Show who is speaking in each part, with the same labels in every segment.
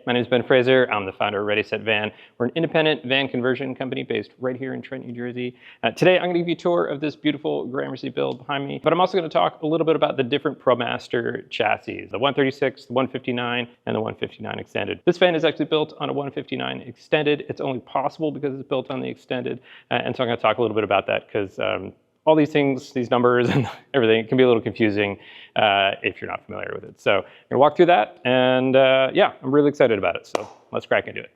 Speaker 1: my name is Ben Fraser. I'm the founder of Ready.Set.Van. We're an independent van conversion company based right here in Trent, New Jersey. Today, I'm going to give you a tour of this beautiful Gramercy build behind me, but I'm also going to talk a little bit about the different Promaster chassis, the 136, the 159, and the 159 Extended. This van is actually built on a 159 Extended. It's only possible because it's built on the Extended, and so I'm going to talk a little bit about that because all these things, these numbers and everything, can be a little confusing if you're not familiar with it. So I'm gonna walk through that, and yeah, I'm really excited about it. So let's crack into it.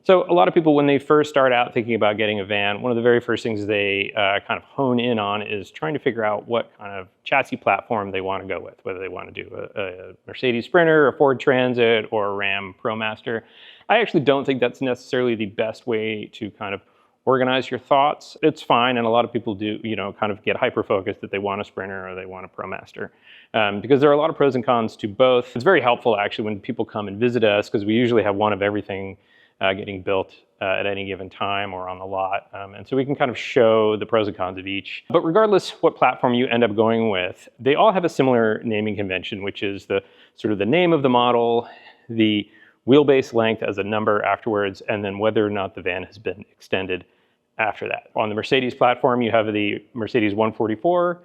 Speaker 1: So a lot of people, when they first start out thinking about getting a van, one of the very first things they kind of hone in on is trying to figure out what kind of chassis platform they want to go with, whether they want to do a Mercedes Sprinter, a Ford Transit, or a Ram Promaster. I actually don't think that's necessarily the best way to kind of organize your thoughts. It's fine, and a lot of people do, kind of get hyper-focused that they want a Sprinter or they want a Promaster, because there are a lot of pros and cons to both. It's very helpful, actually, when people come and visit us, because we usually have one of everything getting built at any given time or on the lot, and so we can kind of show the pros and cons of each. But regardless what platform you end up going with, they all have a similar naming convention, which is the sort of the name of the model, the wheelbase length as a number afterwards, and then whether or not the van has been extended after that. On the Mercedes platform, you have the Mercedes 144,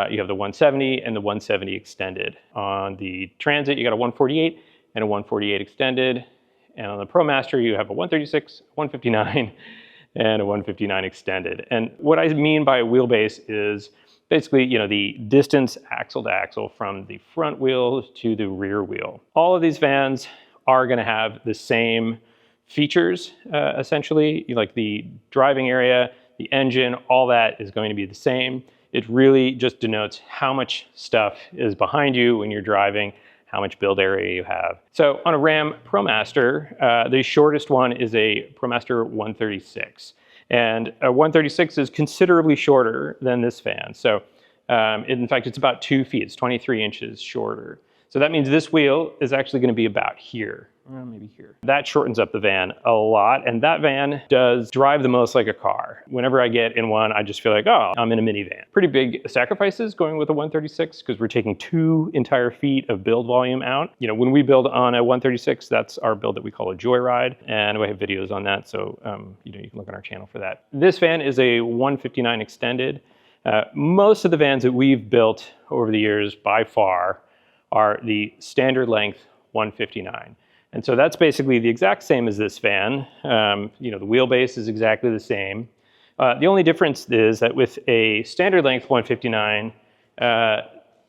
Speaker 1: you have the 170 and the 170 extended. On the Transit, you got a 148 and a 148 extended. And on the Promaster, you have a 136, 159, and a 159 extended. And what I mean by wheelbase is basically, the distance axle to axle from the front wheel to the rear wheel. All of these vans are going to have the same features, essentially, like the driving area, the engine, all that is going to be the same. It really just denotes how much stuff is behind you when you're driving, how much build area you have. So on a Ram Promaster, the shortest one is a Promaster 136. And a 136 is considerably shorter than this van. So in fact, it's about 2 feet, it's 23 inches shorter. So that means this wheel is actually going to be about here, maybe here. That shortens up the van a lot, and that van does drive the most like a car. Whenever I get in one, I just feel like, oh, I'm in a minivan. Pretty big sacrifices going with a 136 because we're taking 2 entire feet of build volume out. When we build on a 136, that's our build that we call a Joyride, and we have videos on that, so you can look on our channel for that. This van is a 159 Extended. Most of the vans that we've built over the years, by far, are the standard length 159. And so that's basically the exact same as this van. The wheelbase is exactly the same. The only difference is that with a standard length 159,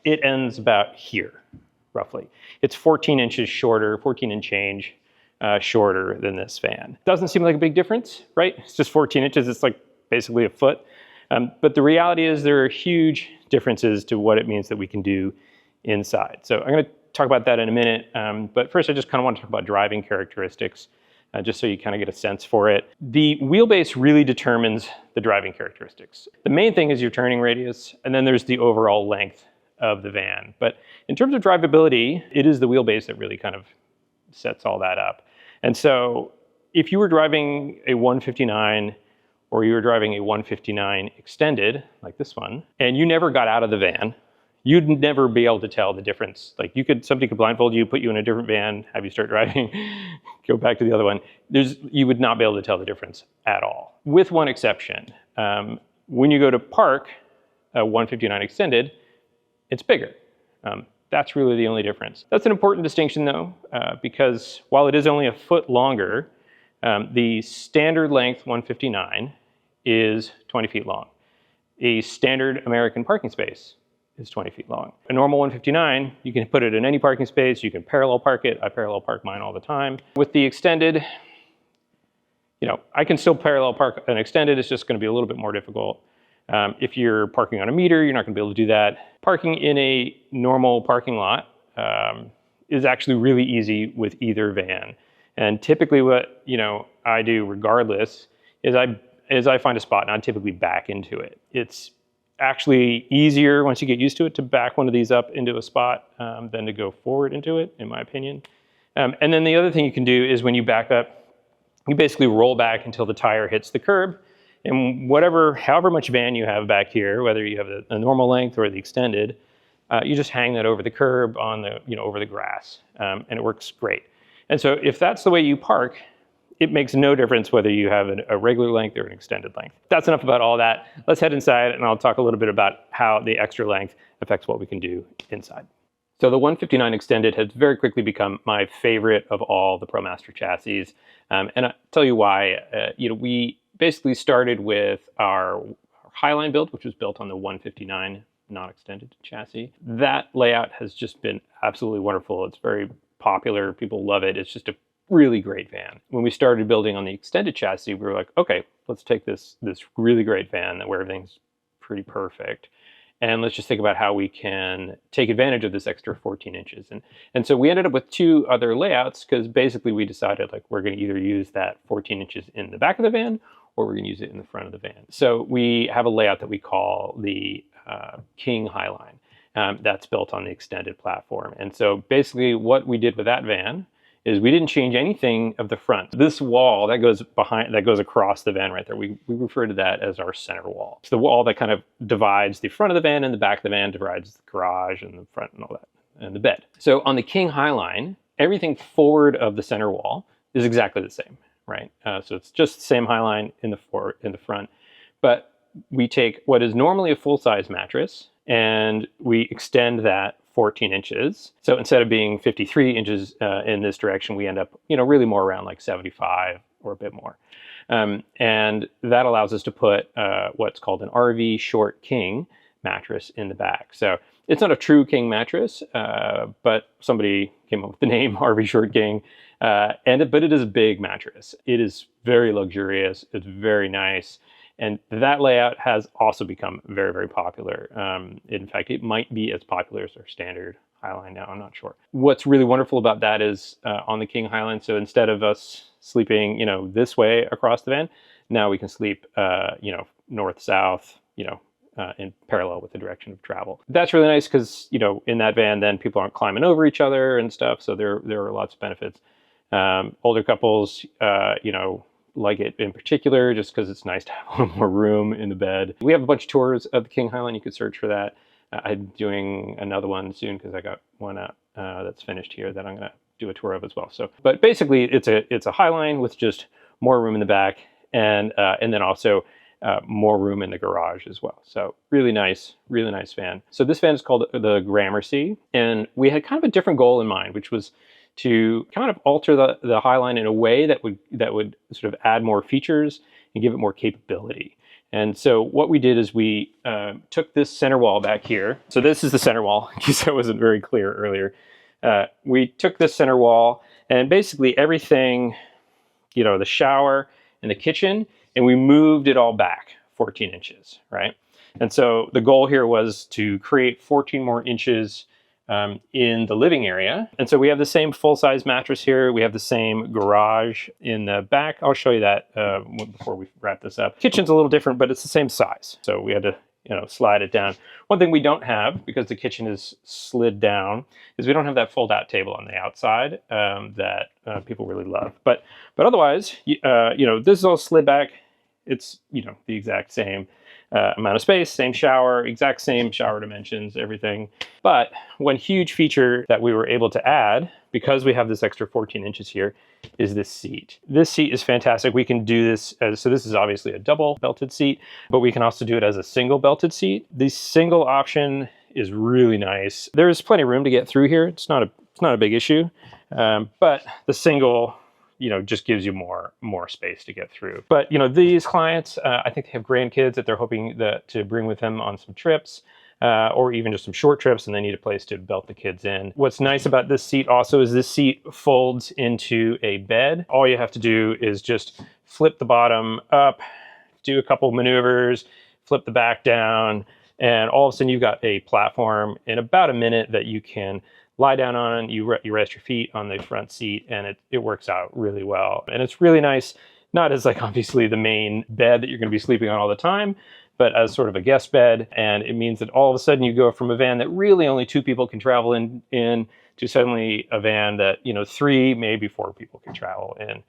Speaker 1: it ends about here, roughly. It's 14 inches shorter, 14 and change shorter than this van. Doesn't seem like a big difference, right? It's just 14 inches, it's like basically a foot. But the reality is there are huge differences to what it means that we can do inside. So I'm going to talk about that in a minute, but first I just kind of want to talk about driving characteristics, just so you kind of get a sense for it. The wheelbase really determines the driving characteristics. The main thing is your turning radius, and then there's the overall length of the van. But in terms of drivability, it is the wheelbase that really kind of sets all that up. And so if you were driving a 159 or you were driving a 159 Extended, like this one, and you never got out of the van, you'd never be able to tell the difference. Like somebody could blindfold you, put you in a different van, have you start driving, go back to the other one. You would not be able to tell the difference at all. With one exception, when you go to park a 159 Extended, it's bigger. That's really the only difference. That's an important distinction though, because while it is only a foot longer, the standard length 159 is 20 feet long. A standard American parking space is 20 feet long. A normal 159, you can put it in any parking space, you can parallel park it. I parallel park mine all the time. With the Extended, I can still parallel park an Extended, it's just gonna be a little bit more difficult. If you're parking on a meter, you're not gonna be able to do that. Parking in a normal parking lot is actually really easy with either van. And typically what I do regardless is I find a spot and I typically back into it. It's actually easier once you get used to it to back one of these up into a spot than to go forward into it, in my opinion. And then the other thing you can do is when you back up, you basically roll back until the tire hits the curb, and however much van you have back here, whether you have a normal length or the Extended, you just hang that over the curb on over the grass, and it works great. And so if that's the way you park, it makes no difference whether you have a regular length or an extended length. That's enough about all that. Let's head inside and I'll talk a little bit about how the extra length affects what we can do inside. So the 159 Extended has very quickly become my favorite of all the Promaster chassis. And I'll tell you why. We basically started with our Highline build, which was built on the 159 non-extended chassis. That layout has just been absolutely wonderful. It's very popular. People love it. It's just a really great van. When we started building on the extended chassis, we were like, okay, let's take this really great van where everything's pretty perfect, and let's just think about how we can take advantage of this extra 14 inches. And so we ended up with two other layouts, because basically we decided like we're going to either use that 14 inches in the back of the van or we're going to use it in the front of the van. So we have a layout that we call the King Highline. That's built on the extended platform. And so basically what we did with that van is we didn't change anything of the front. This wall that goes across the van right there, we refer to that as our center wall. It's the wall that kind of divides the front of the van and the back of the van, divides the garage and the front and all that, and the bed. So on the King Highline, everything forward of the center wall is exactly the same, right? So it's just the same Highline in the front, but we take what is normally a full-size mattress and we extend that 14 inches. So instead of being 53 inches in this direction, we end up, really more around like 75 or a bit more. And that allows us to put what's called an RV Short King mattress in the back. So it's not a true king mattress, but somebody came up with the name RV Short King. But it is a big mattress. It is very luxurious. It's very nice. And that layout has also become very, very popular. In fact, it might be as popular as our standard Highline now, I'm not sure. What's really wonderful about that is on the King Highline, so instead of us sleeping, this way across the van, now we can sleep, north, south, in parallel with the direction of travel. That's really nice because, in that van, then people aren't climbing over each other and stuff. So there are lots of benefits. Older couples, like it in particular, just because it's nice to have a little more room in the bed. We have a bunch of tours of the King Highline. You could search for that. I'm doing another one soon because I got one out that's finished here that I'm going to do a tour of as well. So, but basically, it's a Highline with just more room in the back, and then also more room in the garage as well. So really nice van. So this van is called the Gramercy, and we had kind of a different goal in mind, which was to kind of alter the Highline in a way that would sort of add more features and give it more capability. And so what we did is we took this center wall back here. So this is the center wall, in case that wasn't very clear earlier. We took this center wall and basically everything, the shower and the kitchen, and we moved it all back 14 inches, right? And so the goal here was to create 14 more inches in the living area. And so we have the same full-size mattress here. We have the same garage in the back. I'll show you that before we wrap this up. Kitchen's a little different, but it's the same size. So we had to slide it down. One thing we don't have, because the kitchen is slid down, is we don't have that fold-out table on the outside that people really love. But otherwise, this is all slid back. It's the exact same amount of space, same shower, exact same shower dimensions, everything. But one huge feature that we were able to add, because we have this extra 14 inches here, is this seat. This seat is fantastic. We can do this so this is obviously a double belted seat, but we can also do it as a single belted seat. The single option is really nice. There's plenty of room to get through here. It's not a big issue, but the single just gives you more space to get through. But these clients, I think they have grandkids that they're hoping to bring with them on some trips, or even just some short trips, and they need a place to belt the kids in. What's nice about this seat also is this seat folds into a bed. All you have to do is just flip the bottom up, do a couple maneuvers, flip the back down, and all of a sudden you've got a platform in about a minute that you can lie down on. You rest your feet on the front seat, and it works out really well. And it's really nice, not as like obviously the main bed that you're going to be sleeping on all the time, but as sort of a guest bed. And it means that all of a sudden you go from a van that really only 2 people can travel in to suddenly a van that 3, maybe 4 people can travel in,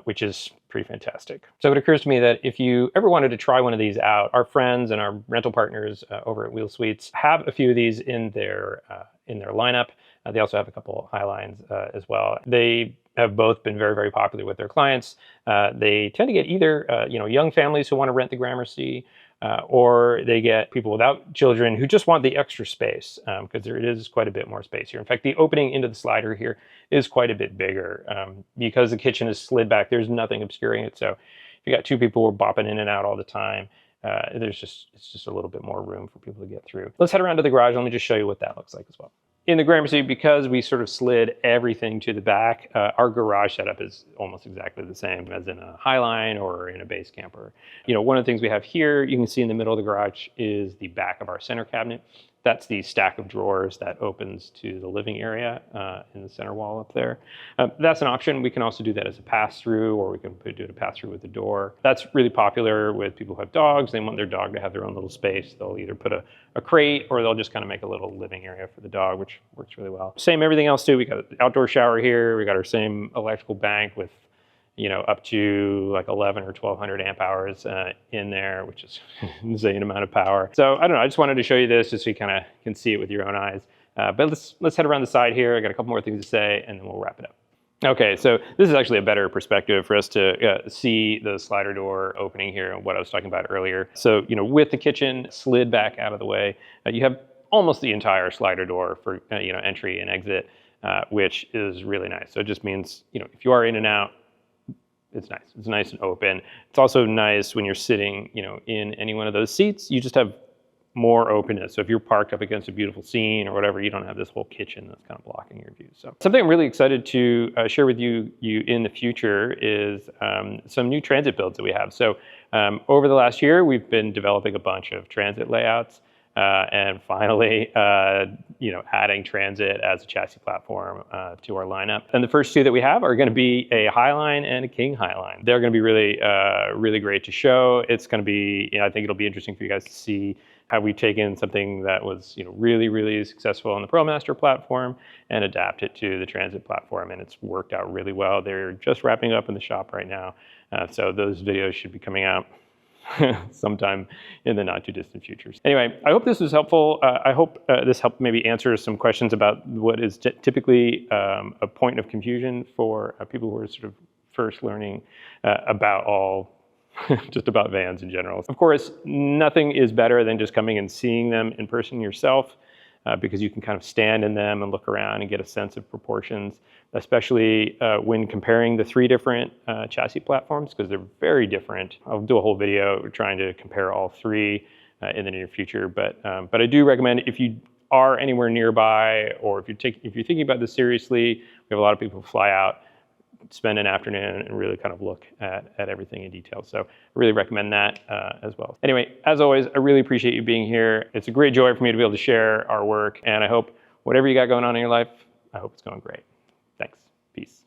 Speaker 1: which is pretty fantastic. So it occurs to me that if you ever wanted to try one of these out, our friends and our rental partners over at Wheel Suites have a few of these in their lineup. They also have a couple Highlines as well. They have both been very, very popular with their clients. They tend to get either young families who want to rent the Gramercy, or they get people without children who just want the extra space, because there is quite a bit more space here. In fact, the opening into the slider here is quite a bit bigger. Because the kitchen is slid back, there's nothing obscuring it. So if you got two people who are bopping in and out all the time, it's just a little bit more room for people to get through. Let's head around to the garage. Let me just show you what that looks like as well. In the Gramercy, because we sort of slid everything to the back, our garage setup is almost exactly the same as in a Highline or in a base camper. One of the things we have here, you can see in the middle of the garage, is the back of our center cabinet. That's the stack of drawers that opens to the living area in the center wall up there. That's an option. We can also do that as a pass-through, or we can do it a pass-through with the door. That's really popular with people who have dogs. They want their dog to have their own little space. They'll either put a crate, or they'll just kind of make a little living area for the dog, which works really well. Same everything else too. We got an outdoor shower here. We got our same electrical bank with up to like 11 or 1200 amp hours in there, which is an insane amount of power. So I don't know, I just wanted to show you this just so you kind of can see it with your own eyes. But let's head around the side here. I got a couple more things to say, and then we'll wrap it up. Okay, so this is actually a better perspective for us to see the slider door opening here and what I was talking about earlier. So, with the kitchen slid back out of the way, you have almost the entire slider door for entry and exit, which is really nice. So it just means, if you are in and out, it's nice. It's nice and open. It's also nice when you're sitting, in any one of those seats, you just have more openness. So if you're parked up against a beautiful scene or whatever, you don't have this whole kitchen that's kind of blocking your view. So something I'm really excited to share with you in the future is some new transit builds that we have. So over the last year, we've been developing a bunch of transit layouts. And finally, adding transit as a chassis platform to our lineup. And the first two that we have are going to be a Highline and a King Highline. They're going to be really, really great to show. It's going to be, I think it'll be interesting for you guys to see how we've taken something that was, really, really successful on the Promaster platform and adapt it to the transit platform. And it's worked out really well. They're just wrapping up in the shop right now. So those videos should be coming out sometime in the not too distant future. Anyway, I hope this was helpful. I hope this helped maybe answer some questions about what is typically a point of confusion for people who are sort of first learning about just about vans in general. Of course, nothing is better than just coming and seeing them in person yourself, because you can kind of stand in them and look around and get a sense of proportions, especially when comparing the three different chassis platforms, because they're very different. I'll do a whole video trying to compare all three in the near future. But I do recommend, if you are anywhere nearby, or if you're thinking about this seriously, we have a lot of people who fly out, spend an afternoon and really kind of look at everything in detail. So I really recommend that as well. Anyway, as always, I really appreciate you being here. It's a great joy for me to be able to share our work, and I hope whatever you got going on in your life, I hope it's going great. Thanks. Peace.